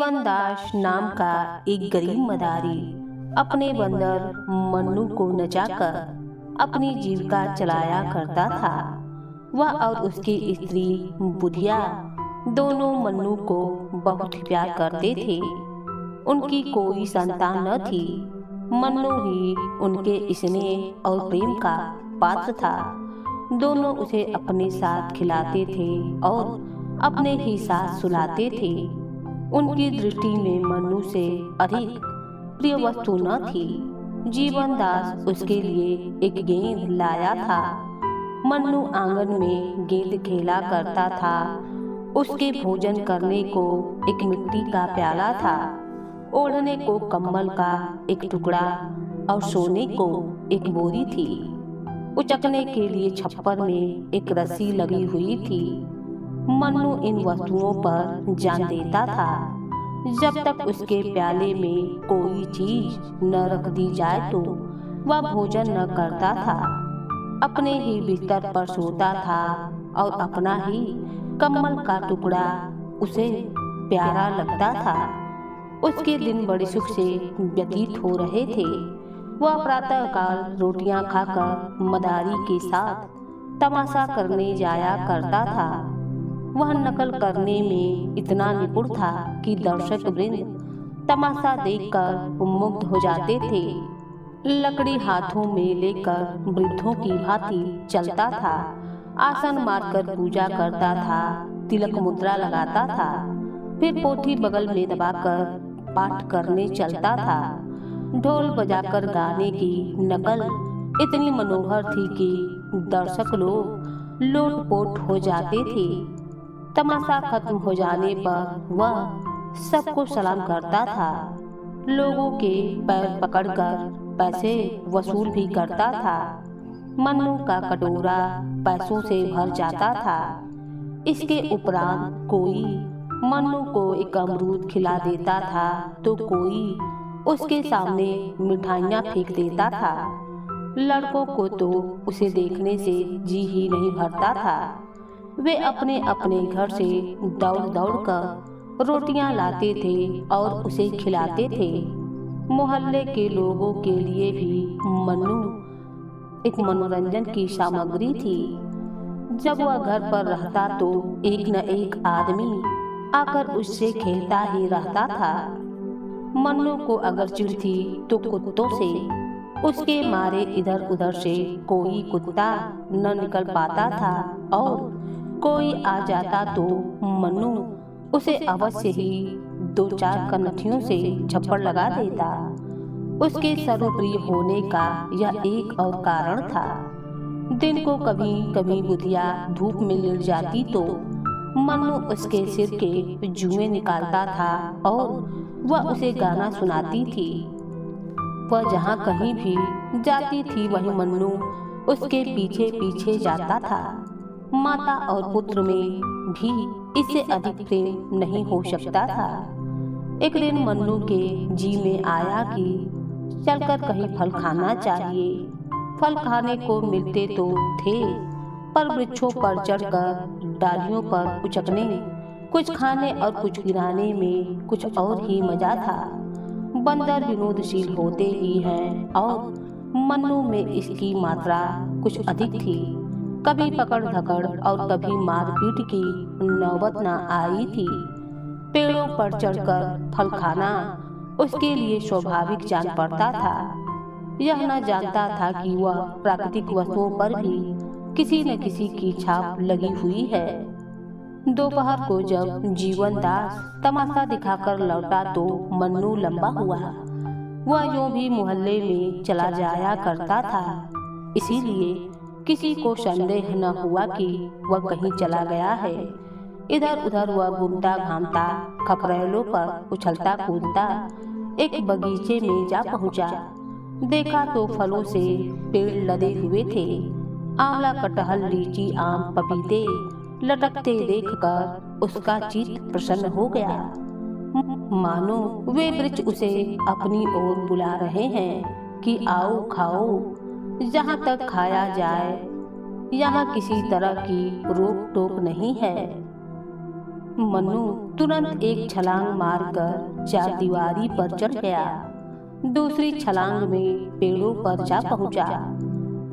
जीवन दास नाम का एक गरीब मदारी अपने बंदर मन्नू को नचाकर अपनी जीविका चलाया करता था। वह और उसकी स्त्री बुधिया दोनों मन्नू को बहुत प्यार करते थे। उनकी कोई संतान न थी। मन्नू ही उनके स्नेह और प्रेम का पात्र था। दोनों उसे अपने साथ खिलाते थे और अपने ही साथ सुलाते थे। उनकी दृष्टि में मन्नू से अधिक प्रिय वस्तु न थी। जीवन दास उसके लिए एक गेंद लाया था। मन्नू आंगन में गेंद खेला करता था। उसके भोजन करने को एक मिट्टी का प्याला था, ओढ़ने को कंबल का एक टुकड़ा और सोने को एक बोरी थी। उचकने के लिए छप्पर में एक रस्सी लगी हुई थी। मन्नू इन वस्तुओं पर जान देता था। जब तक उसके प्याले में कोई चीज न रख दी जाए तो वह भोजन न करता था। अपने ही बिस्तर पर सोता था और अपना ही कंबल का टुकड़ा उसे प्यारा लगता था। उसके दिन बड़े सुख से व्यतीत हो रहे थे। वह प्रातःकाल रोटियां खाकर मदारी के साथ तमाशा करने जाया करता था। वह नकल करने में इतना निपुण था कि दर्शक वृंद तमाशा देखकर मुग्ध हो जाते थे। लकड़ी हाथों में लेकर वृद्धों की भांति चलता था। आसन मारकर पूजा करता था, तिलक मुद्रा लगाता था, फिर पोथी बगल में दबाकर पाठ करने चलता था। ढोल बजाकर गाने की नकल इतनी मनोहर थी कि दर्शक लोग लोटपोट हो जाते थे। तमाशा खत्म हो जाने पर वह सबको सलाम करता था। लोगों के पैर पकड़कर पैसे वसूल भी करता था। मन्नू का कटोरा पैसों से भर जाता था। इसके उपरांत कोई मन्नू को एक अमरूद खिला देता था तो कोई उसके सामने मिठाइयाँ फेंक देता था। लड़कों को तो उसे देखने से जी ही नहीं भरता था। वे अपने अपने घर से दौड़ दौड़ कर रोटियां लाते थे और उसे खिलाते थे। मोहल्ले के लोगों के लिए भी मन्नू एक मनोरंजन की सामग्री थी। जब वह घर पर रहता तो एक न एक आदमी आकर उससे खेलता ही रहता था। मन्नू को अगर चिढ़ थी तो कुत्तों से। उसके मारे इधर उधर से कोई कुत्ता न निकल पाता था और कोई आ जाता तो मन्नू उसे अवश्य ही 2-4 कनखियों से झप्पड़ लगा देता। उसके सर्वप्रिय होने का यह एक और कारण था। दिन को कभी कभी बुधिया धूप में लेट जाती तो मन्नू उसके सिर के जुएं निकालता था और वह उसे गाना सुनाती थी। वह जहाँ कहीं भी जाती थी वहीं मन्नू उसके पीछे पीछे जाता था। माता और पुत्र में भी इससे अधिक प्रेम नहीं हो सकता था। एक दिन मन्नू के जी में आया कि चलकर कहीं फल खाना चाहिए। फल खाने को मिलते तो थे, पर वृक्षों पर चढ़कर डालियों पर उचकने, कुछ खाने और कुछ गिराने में कुछ और ही मजा था। बंदर विनोदशील होते ही हैं और मन्नू में इसकी मात्रा कुछ अधिक थी। कभी पकड़ धकड़ और कभी मारपीट की नौबत न आई थी। पेड़ों पर चढ़कर फल खाना उसके लिए स्वाभाविक जान पड़ता था। यह न जानता था कि वह प्राकृतिक वस्तुओं पर भी किसी न किसी की छाप लगी हुई है। दोपहर को जब जीवन दास तमाशा दिखाकर लौटा तो मन्नू लंबा हुआ। वह यूं भी मोहल्ले में चला जाया करता था, इसीलिए किसी को संदेह न हुआ कि वह कहीं चला गया है। इधर उधर वह घूमता घामता खपरेलों पर उछलता कूदता एक बगीचे में जा पहुंचा। देखा तो फलों से पेड़ लदे हुए थे। आंवला, कटहल, लीची, आम, पपीते लटकते देखकर उसका चित्त प्रसन्न हो गया। मानो वे वृक्ष उसे अपनी ओर बुला रहे हैं कि आओ खाओ, जहाँ तक खाया जाए, यहाँ किसी तरह की रोक टोक नहीं है। मन्नू तुरंत एक छलांग मारकर चारदीवारी पर चढ़ गया। दूसरी छलांग में पेड़ों पर जा पहुंचा।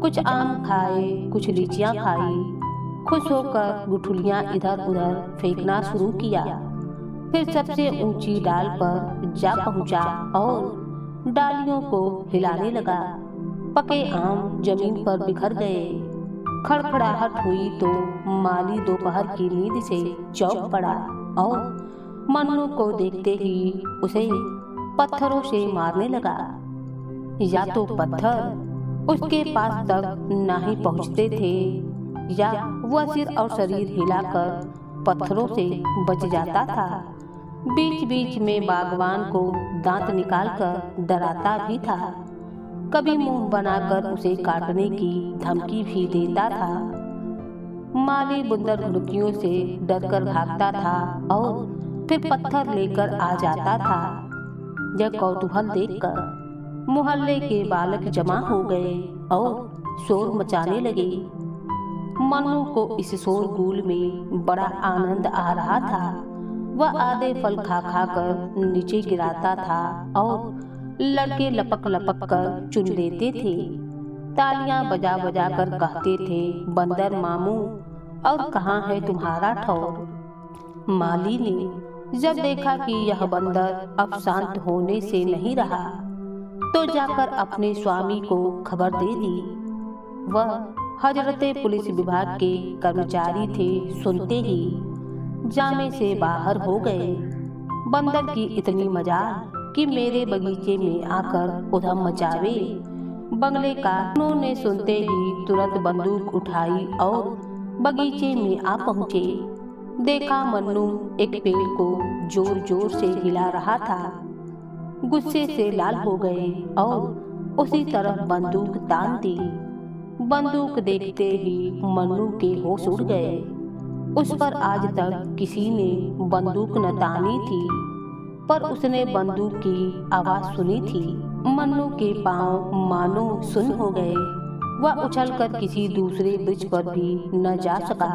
कुछ आम खाए, कुछ लीचियां खाई। खुश होकर गुठलियां इधर उधर फेंकना शुरू किया। फिर सबसे ऊंची डाल पर जा पहुंचा और डालियों को हिलाने लगा। पके आम जमीन पर बिखर गए। खड़खड़ाहट हुई तो माली दोपहर की नींद से चौंक पड़ा और मन्नू को देखते ही उसे पत्थरों से मारने लगा। या तो पत्थर उसके पास तक ना ही पहुंचते थे या वह सिर और शरीर हिलाकर पत्थरों से बच जाता था। बीच बीच में बागवान को दांत निकालकर डराता भी था। कभी मुंह बनाकर उसे काटने की धमकी भी देता था। माली बुंदरमुर्गियों से डरकर भागता था और फिर पत्थर लेकर आ जाता था। यह कौतूहल देखकर मोहल्ले के बालक जमा हो गए और शोर मचाने लगे। मन्नू को इस शोरगुल में बड़ा आनंद आ रहा था। वह आधे फल खा खा कर नीचे गिराता था और लड़के लपक लपक कर चुन लेते थे। तालियां बजा बजा कर कहते थे, बंदर मामू और कहाँ है तुम्हारा ठौर। माली ने जब देखा कि यह बंदर अब शांत होने से नहीं रहा तो जाकर अपने स्वामी को खबर दे दी। वह हजरते पुलिस विभाग के कर्मचारी थे। सुनते ही जामे से बाहर हो गए। बंदर की इतनी मजाल कि मेरे बगीचे में आकर उधम मचावे। बंगले का उन्होंने सुनते ही तुरंत बंदूक उठाई और बगीचे में आ पहुंचे। देखा मन्नू एक पेड़ को जोर जोर से हिला रहा था। गुस्से से लाल हो गए और उसी तरफ बंदूक तान दी। बंदूक देखते ही मन्नू के होश उड़ गए। उस पर आज तक किसी ने बंदूक न तानी थी, पर उसने बंदूक की आवाज सुनी थी। मन्नू के पांव मानो सुन्न हो गए। वह उछलकर किसी दूसरे वृक्ष पर भी न जा सका।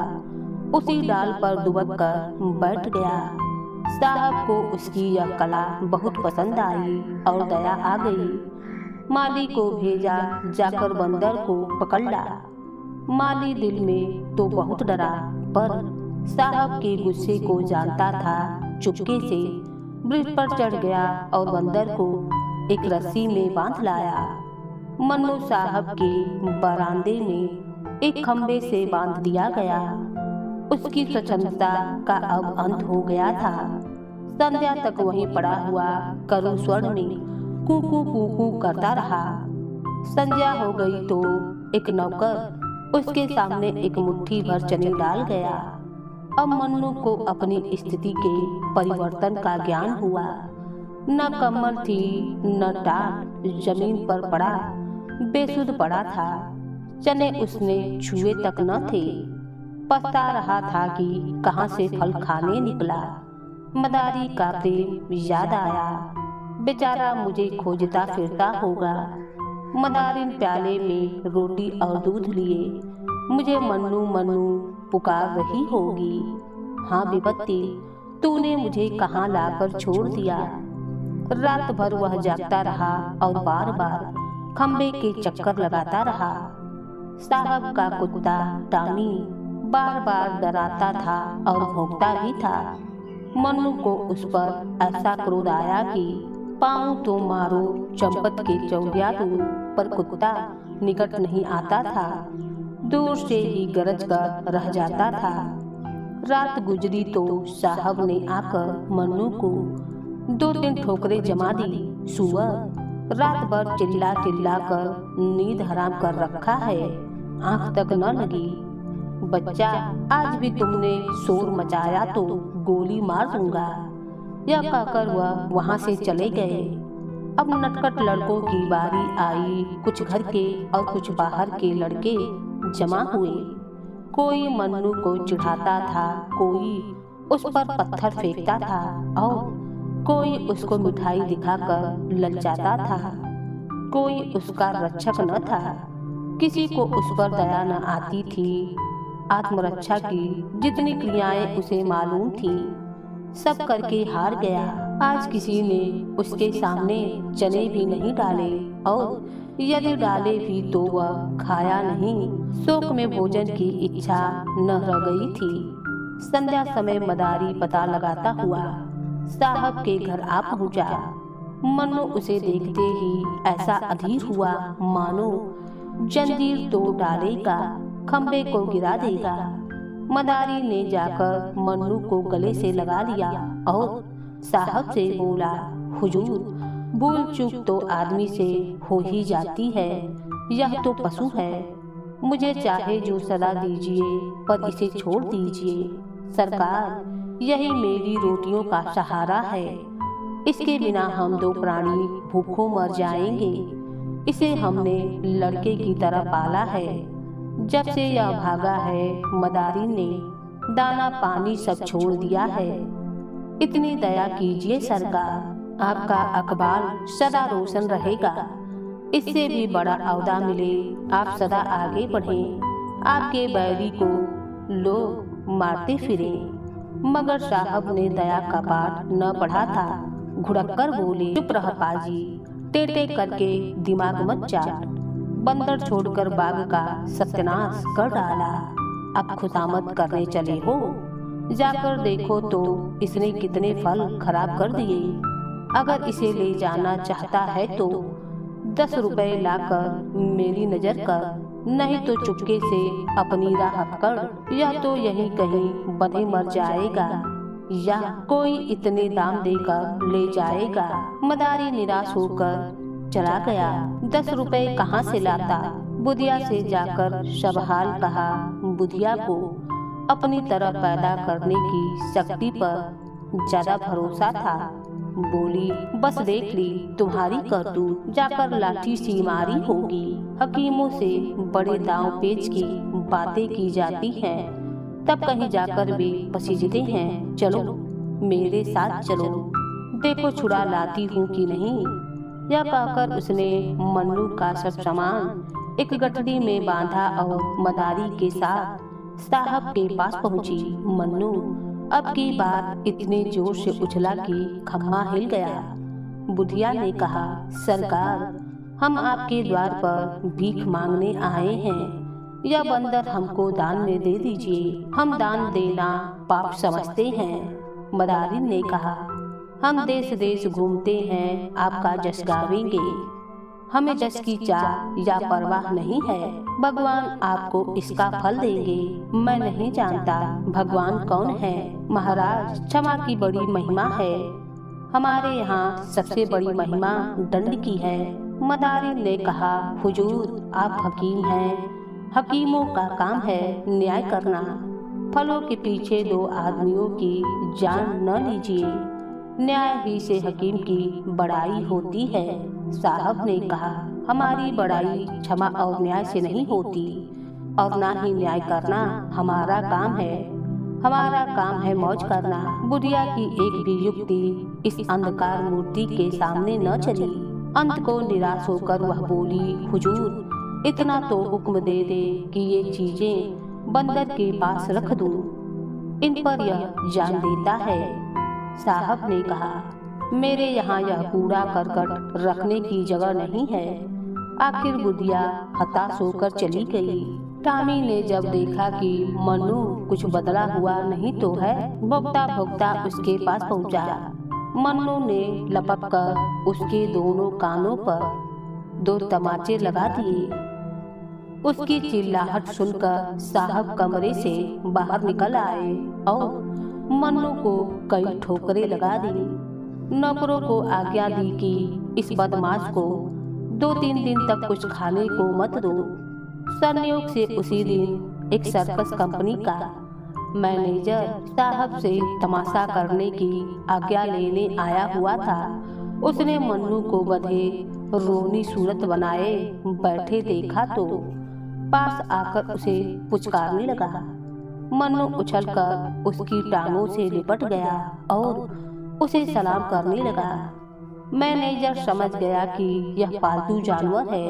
उसी डाल पर दुबक कर बैठ गया। साहब को उसकी यह कला बहुत पसंद आई और दया आ गई। माली को भेजा, जाकर बंदर को पकड़ ला। माली दिल में तो बहुत डरा, पर साहब के गुस्से को जानता था। चुपके से वृक्ष पर चढ़ गया और बंदर को एक रस्सी में बांध लाया। मन्नू साहब के बरामदे में एक खंबे से बांध दिया गया। उसकी स्वच्छंदता का अब अंत हो गया था। संध्या तक वहीं पड़ा हुआ करुण स्वर में कूकू कूकू करता रहा। संध्या हो गई तो एक नौकर उसके सामने एक मुट्ठी भर चने डाल गया। अब मन्नू को अपनी स्थिति के परिवर्तन का ज्ञान हुआ। न कमर थी न टाट, जमीन पर पड़ा बेसुध पड़ा था। चने उसने छुए तक न थे। पछता रहा था कि कहां से फल खाने निकला। मदारी का प्रेम याद आया। बेचारा मुझे खोजता फिरता होगा। मदारिन प्याले में रोटी और दूध लिए मुझे मन्नू मन्नू पुकार रही होगी। हाँ विपत्ति, तूने मुझे कहाँ लाकर छोड़ दिया। रात भर वह जागता रहा और बार बार खंबे के चक्कर लगाता रहा। साहब का कुत्ता टामी बार बार डराता था और भौंकता भी था। मन्नू को उस पर ऐसा क्रोध आया कि पाँव तो मारो चंपत के चौड़िया दूर, पर कुत्ता निकट नहीं आता था। दूर से ही गरज कर रह जाता था। रात गुजरी तो साहब ने आकर मन्नू को 2-3 ठोकरें जमा दी। सुअर रात भर चिल्ला चिल्ला कर नींद हराम कर रखा है, आंख तक न लगी। बच्चा, आज भी तुमने शोर मचाया तो गोली मार दूंगा। यह कहकर वह वहां से चले गए। अब नटखट लड़कों की बारी आई। कुछ घर के और कुछ बाहर के लड़के जमा हुए। कोई मन्नू को चिढ़ाता था, कोई उस पर पत्थर फेंकता था और कोई उसको मिठाई दिखाकर ललचाता था। कोई उसका रक्षक न था। किसी को उस पर दया न आती थी। आत्मरक्षा की जितनी क्रियाएं उसे मालूम थी सब करके हार गया। आज किसी ने उसके सामने चने भी नहीं डाले और यदि डाले भी तो वह खाया नहीं। शोक में भोजन की इच्छा न रह गई थी। संध्या समय मदारी पता लगाता हुआ साहब के घर आ पहुंचा। मन्नू उसे देखते ही ऐसा अधीर हुआ मानो जंजीर तोड़ डालेगा, खंबे को गिरा देगा। मदारी ने जाकर मन्नू को गले से लगा लिया और साहब से बोला, हुजूर, भूल चूक तो आदमी से हो ही जाती है, यह तो पशु है। मुझे चाहे जो सजा दीजिए पर इसे छोड़ दीजिए। सरकार, यही मेरी रोटियों का सहारा है। इसके बिना हम दो प्राणी भूखों मर जाएंगे। इसे हमने लड़के की तरह पाला है। जब से यह भागा है, मदारी ने दाना पानी सब छोड़ दिया है। इतनी दया कीजिए सरकार, आपका अकबाल सदा रोशन रहेगा। इससे भी बड़ा औदा मिले, आप सदा आगे बढ़ें। आपके बैरी को लोग मारते फिरे। मगर साहब ने दया का पाठ न पढ़ा था। घुड़क कर बोले, चुप रह पाजी, टेटे करके दिमाग मत चाट। बंदर छोड़कर बाघ का सत्यानाश कर डाला। अब खुशामद करने चले हो? जाकर देखो तो इसने कितने फल खराब कर दिए। अगर इसे ले जाना चाहता है तो 10 रुपए लाकर मेरी नजर कर, नहीं तो चुपके से अपनी राह पकड़। यह तो यहीं कहीं बंधे मर जाएगा या कोई इतने दाम देकर ले जाएगा। मदारी निराश होकर चला गया। 10 रुपए कहाँ से लाता? बुधिया से जाकर सब हाल कहा। बुधिया को अपनी तरफ पैदा करने की शक्ति पर ज्यादा भरोसा था। बोली, बस देख ली तुम्हारी करतूत, जाकर लाठी सी मारी होगी। हकीमों से बड़े दांव पेच की बातें की जाती हैं, तब कहीं जाकर वे पसीजते हैं। चलो मेरे साथ चलो, देखो छुड़ा लाती हूँ कि नहीं। यह कहकर उसने मन्नू का सब सामान एक गठरी में बांधा और मदारी के साथ साहब के पास पहुंची। मन्नू अब की बार इतने जोर से उछला कि खम्मा हिल गया। बुधिया ने कहा, सरकार, हम आपके द्वार पर भीख मांगने आए हैं। यह बंदर हमको दान में दे दीजिए, हम दान देना पाप समझते हैं। मदारी ने कहा, हम देश देश घूमते हैं, आपका जश गावेंगे। हमें जश की चाह या परवाह नहीं है। भगवान आपको इसका फल देंगे। मैं नहीं जानता भगवान कौन है। महाराज, क्षमा की बड़ी महिमा है। हमारे यहाँ सबसे बड़ी महिमा दंड की है। मदारी ने कहा, हुजूर, आप हकीम हैं। हकीमों का काम है न्याय करना। फलों के पीछे 2 आदमियों की जान न लीजिए। न्याय ही से हकीम की बड़ाई होती है। साहब ने कहा, हमारी बड़ाई क्षमा और न्याय से नहीं होती और ना ही न्याय करना हमारा काम है। हमारा काम है मौज करना। बुधिया की एक भी युक्ति इस अंधकार मूर्ति के सामने न चली। अंत को निराश होकर वह बोली, हुजूर, इतना तो हुक्म दे दे कि ये चीजें बंदर के पास रख दूं। इन पर यह जान देता है। साहब ने कहा, मेरे यहाँ यह कूड़ा करकट रखने की जगह नहीं है। आखिर बुधिया हताश होकर चली गई। टामी ने जब देखा कि मन्नू कुछ बदला हुआ नहीं तो है, भोगता भोगता उसके पास पहुँचा। मन्नू ने लपक कर उसके दोनों कानों पर 2 तमाचे लगा दिए। उसकी चिल्लाहट सुनकर साहब कमरे से बाहर निकल आए और मन्नू को कई ठोकरें लगा दी। नौकरों को आज्ञा दी कि इस बदमाश को 2-3 दिन तक कुछ खाने को मत दो। संयोग से उसी दिन एक सर्कस कंपनी का मैनेजर साहब से तमाशा करने की आज्ञा लेने आया हुआ था। उसने मन्नू को बधे रोनी सूरत बनाए बैठे देखा तो पास आकर उसे पुचकारने लगा। मन्नू उछलकर उसकी टांगों से लिपट गया और उसे सलाम करने लगा। मैनेजर समझ गया कि यह पालतू जानवर है।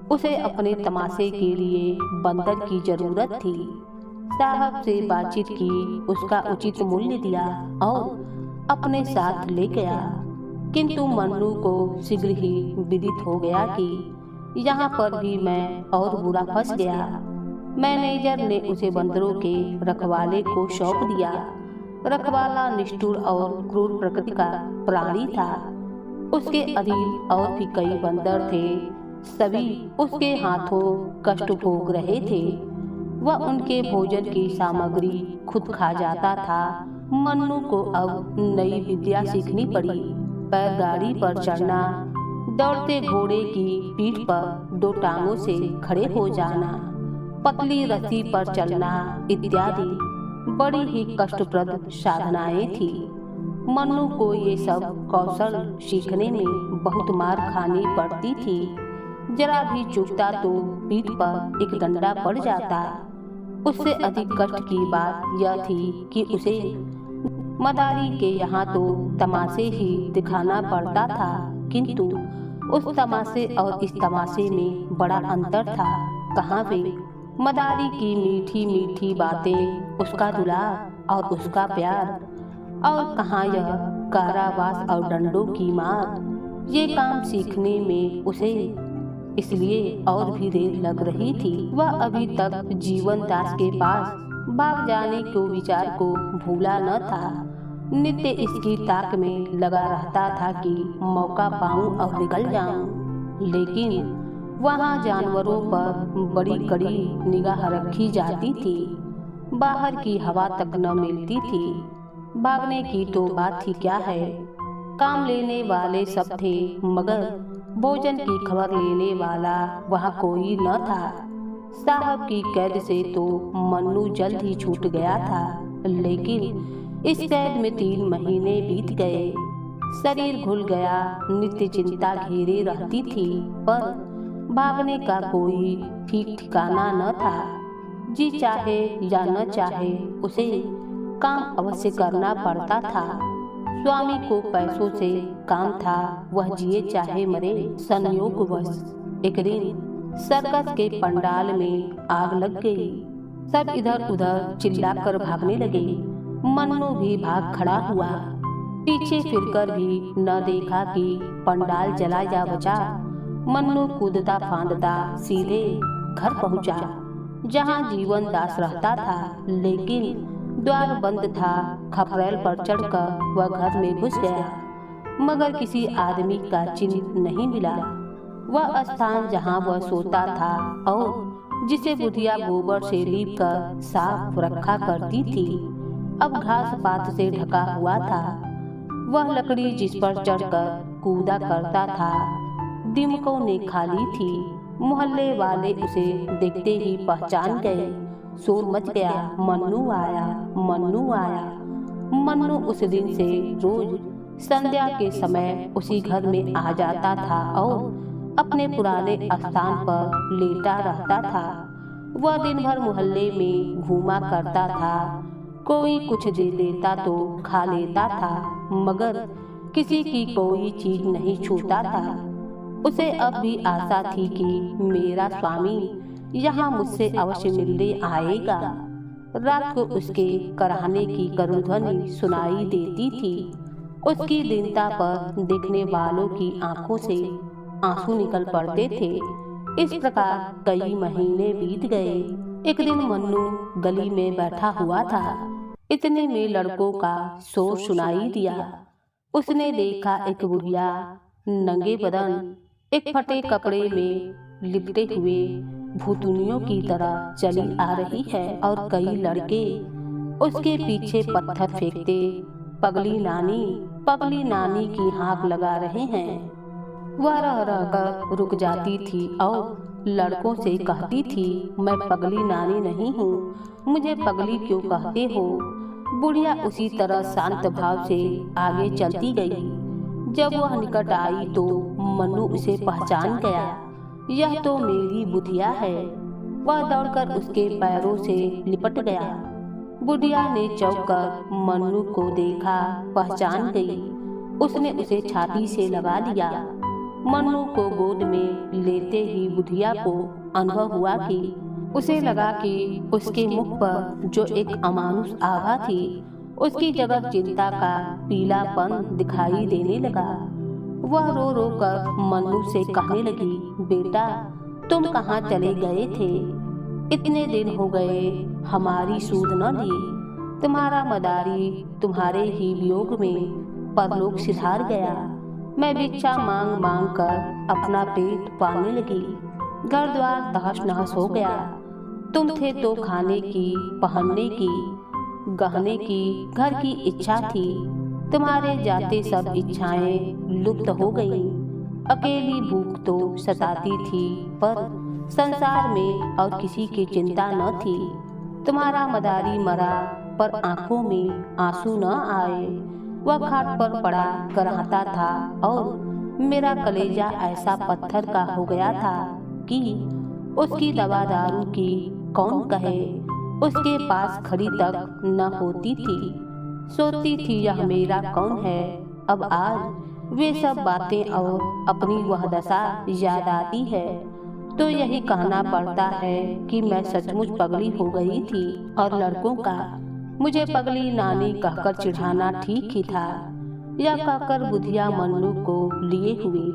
उसे अपने तमाशे के लिए बंदर की जरूरत थी। साहब से बातचीत की, उसका उचित मूल्य दिया और अपने साथ ले गया। किंतु मन्नू को शीघ्र ही विदित हो गया कि यहाँ पर भी मैं और बुरा फंस गया। मैनेजर ने उसे बंदरों के रखवाले को सौंप दिया। रखवाला निष्ठुर और क्रूर प्रकृति का प्राणी था। उसके अधीन और भी कई बंदर थे, सभी उसके हाथों कष्ट भोग रहे थे। वह उनके भोजन की सामग्री खुद खा जाता था। मन्नू को अब नई विद्या सीखनी पड़ी। बैलगाड़ी पर चढ़ना, दौड़ते घोड़े की पीठ पर 2 टांगों से खड़े हो जाना, पतली रस्सी पर चलना इत्यादि बड़ी ही कष्टप्रद साधनाएं थी। मन्नू को ये सब कौशल सीखने में बहुत मार खानी पड़ती थी। जरा भी चूकता तो पीठ पर एक डंडा पड़ जाता। उससे अधिक कष्ट की बात यह थी कि उसे मदारी के यहाँ तो तमाशे ही दिखाना पड़ता था, किंतु उस तमाशे और इस तमाशे में बड़ा अंतर था। कहाँ वे मदारी की मीठी मीठी बातें, उसका दुलार और उसका प्यार, और कहाँ यह कारावास और डंडों की मार। ये काम सीखने में उसे इसलिए और भी देर लग रही थी। वह अभी तक जीवन दास के पास भाग जाने के विचार को भूला न था। नित्य इसकी ताक में लगा रहता था कि मौका पाऊं और निकल जाऊं। लेकिन वहाँ जानवरों पर बड़ी कड़ी निगाह रखी जाती थी। बाहर की हवा तक न मिलती थी। भागने की तो बात ही क्या है। काम लेने वाले सब थे, मगर भोजन की खबर लेने वाला वहाँ कोई न था। साहब की कैद से तो मन्नू जल्द ही छूट गया था, लेकिन इस कैद में 3 महीने बीत गए। शरीर घुल गया, नित्य चिंता घेरे रहती थी, पर भागने का कोई ठीक ठिकाना न था। जी चाहे या न चाहे उसे काम अवश्य करना पड़ता था। स्वामी को पैसों से काम था, वह जिए चाहे मरे। संयोगवश एक दिन सर्कस के पंडाल में आग लग गई। सब इधर उधर चिल्लाकर भागने लगे। मन्नू भी भाग खड़ा हुआ। पीछे फिरकर भी न देखा कि पंडाल जला या बचा। मन्नू कूदता फांदता सीधे घर पहुंचा, जहां जीवन दास रहता था। लेकिन द्वार बंद था। खपरेल पर चढ़कर वह घर में घुस गया, मगर किसी आदमी का चिन्ह नहीं मिला। वह स्थान जहां वह सोता था और जिसे बुढ़िया गोबर से लीप कर साफ रखा करती थी, अब घास पात से ढका हुआ था। वह लकड़ी जिस पर चढ़कर कूदा करता था, दीमकों ने खा ली थी। मोहल्ले वाले उसे देखते ही पहचान गए। शोर मच गया, मन्नू आया, मन्नू आया। मन्नू उस दिन से रोज संध्या के समय उसी घर में आ जाता था और अपने पुराने स्थान पर लेटा रहता था। वह दिन भर मोहल्ले में घूमा करता था। कोई कुछ दे देता तो खा लेता था, मगर किसी की कोई चीज नहीं छूता था। उसे अब भी आशा थी कि मेरा स्वामी यहाँ मुझसे अवश्य मिलने आएगा। रात को उसके कराहने की करुण ध्वनि सुनाई देती थी। उसकी दीनता पर देखने वालों की आंखों से आंसू निकल पड़ते थे। इस प्रकार कई महीने बीत गए। एक दिन मन्नू गली में बैठा हुआ था। इतने में लड़कों का शोर सुनाई दिया। उसने देखा एक बुढ़िया नंगे बदन, एक फटे कपड़े में लिपटे हुए भूतनियों की तरह चली आ रही है, और कई लड़के उसके पीछे पत्थर फेंकते पगली नानी की हाँक लगा रहे हैं। वह रह रहकर रुक जाती थी और लड़कों से कहती थी, मैं पगली नानी नहीं हूँ, मुझे पगली क्यों कहते हो। बुढ़िया उसी तरह शांत भाव से आगे चलती गई। जब वह निकट आई तो मन्नू उसे पहचान गया। यह तो मेरी बुढ़िया है। वह दौड़कर उसके पैरों से लिपट गया। बुढ़िया ने चौंक कर मन्नू को देखा, पहचान गई। उसने उसे छाती से लगा लिया। मन्नू को गोद में लेते ही बुढ़िया को अनुभव हुआ कि उसे लगा कि उसके मुख पर जो एक अमानुष आभा थी, उसकी जगह चिंता का पीलापन दिखाई देने लगा। वह रो रो कर मन्नू से कहने लगी, बेटा तुम कहाँ चले गए थे? इतने दिन हो गए हमारी सूध न ली। तुम्हारा मदारी तुम्हारे ही वियोग में परलोक सिधार गया। मैं भिक्षा मांग मांग कर अपना पेट पालने लगी। घर द्वार तहस नहस हो गया। तुम थे तो खाने की, पहनने की, गहने की, घर की इच्छा थी। तुम्हारे जाते सब इच्छाएं लुप्त हो गईं। अकेली भूख तो सताती थी, पर संसार में और किसी की चिंता न थी। तुम्हारा मदारी मरा, पर आंखों में आंसू न आए। वह खाट पर पड़ा कराहता था और मेरा कलेजा ऐसा पत्थर का हो गया था कि उसकी दवा दारू की कौन कहे। उसके पास खड़ी तक न होती थी। सोचती थी यह मेरा कौन है। अब आज वे सब बातें और अपनी वह दशा याद आती है तो यही कहना पड़ता है कि मैं सचमुच पगली हो गई थी। और लड़कों का मुझे पगली नानी कहकर चिढ़ाना ठीक ही था। यह कहकर बुधिया मन्नू को लिए हुए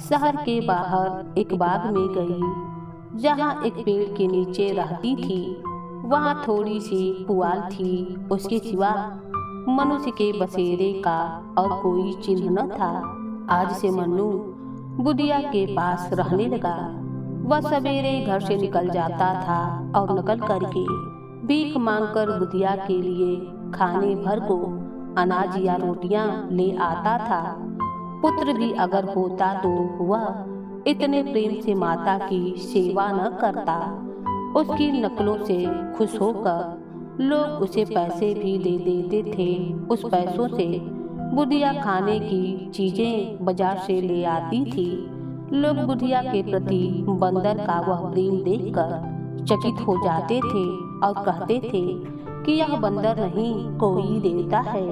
शहर के बाहर एक बाग में गई, जहाँ एक पेड़ के नीचे रहती थी। वहाँ थोड़ी सी पुआल थी, उसके सिवा मनुष्य के बसेरे का और कोई चिन्ह न था। आज से मन्नू बुढ़िया के पास रहने लगा। वह सवेरे घर से निकल जाता था और निकल करके भीख मांगकर बुढ़िया के लिए खाने भर को अनाज या रोटियां ले आता था। पुत्र भी अगर होता तो वह इतने प्रेम से माता की सेवा न करता। उसकी नकलों से खुश होकर लोग उसे पैसे भी दे देते थे। उस पैसों से बुढ़िया खाने की चीजें बाजार से ले आती थी। लोग बुढ़िया के प्रति बंदर का वह प्रेम देखकर चकित हो जाते थे और कहते थे कि यह बंदर नहीं कोई देवता है।